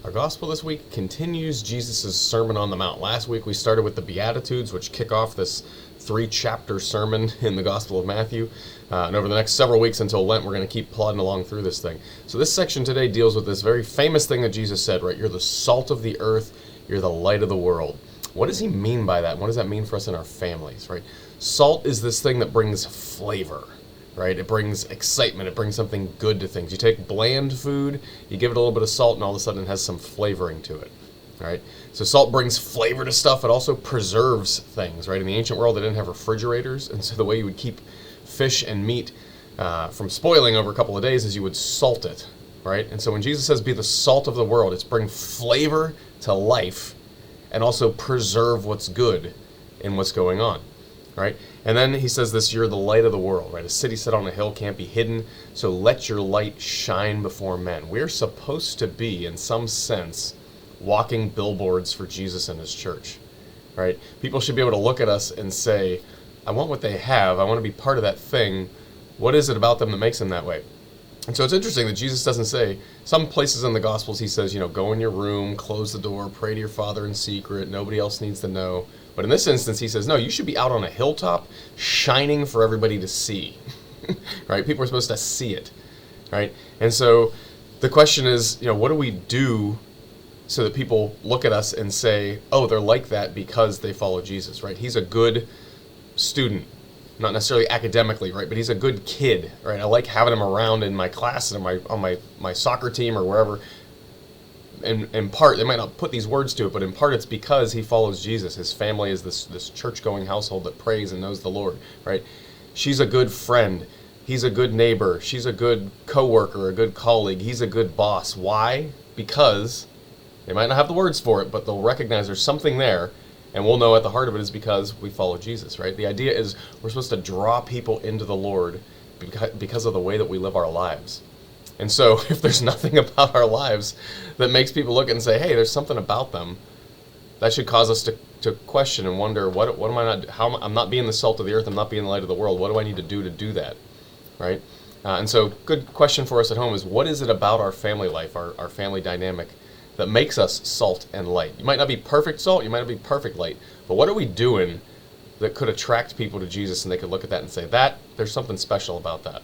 Our gospel this week continues Jesus' Sermon on the Mount. Last week we started with the Beatitudes, which kick off this 3-chapter sermon in the Gospel of Matthew. And over the next several weeks until Lent, we're going to keep plodding along through this thing. So this section today deals with this very famous thing that Jesus said, right? You're the salt of the earth, you're the light of the world. What does he mean by that? What does that mean for us in our families, right? Salt is this thing that brings flavor, right? It brings excitement. It brings something good to things. You take bland food, you give it a little bit of salt, and all of a sudden it has some flavoring to it, right? So salt brings flavor to stuff. It also preserves things, right? In the ancient world, they didn't have refrigerators, and so the way you would keep fish and meat from spoiling over a couple of days is you would salt it, right? And so when Jesus says, be the salt of the world, it's bring flavor to life and also preserve what's good in what's going on, right? And then he says this, you're the light of the world, right? A city set on a hill can't be hidden, so let your light shine before men. We're supposed to be, in some sense, walking billboards for Jesus and his church, right? People should be able to look at us and say, I want what they have. I want to be part of that thing. What is it about them that makes them that way? And so it's interesting that Jesus doesn't say, some places in the Gospels he says, go in your room, close the door, pray to your Father in secret, nobody else needs to know. But in this instance, he says, no, you should be out on a hilltop, shining for everybody to see, right? People are supposed to see it, right? And so the question is, what do we do so that people look at us and say, oh, they're like that because they follow Jesus, right? He's a good student, not necessarily academically, right? But he's a good kid, right? I like having him around in my class and on my soccer team or wherever. In part, they might not put these words to it, but in part it's because he follows Jesus. His family is this church-going household that prays and knows the Lord, right? She's a good friend. He's a good neighbor. She's a good coworker, a good colleague. He's a good boss. Why? Because they might not have the words for it, but they'll recognize there's something there, and we'll know at the heart of it is because we follow Jesus, right? The idea is we're supposed to draw people into the Lord because of the way that we live our lives. And so if there's nothing about our lives that makes people look and say, hey, there's something about them, that should cause us to question and wonder, what am I not, I'm not being the salt of the earth, I'm not being the light of the world, what do I need to do that, right? And so good question for us at home is, what is it about our family life, our family dynamic, that makes us salt and light? You might not be perfect salt, you might not be perfect light, but what are we doing that could attract people to Jesus and they could look at that and say, there's something special about that?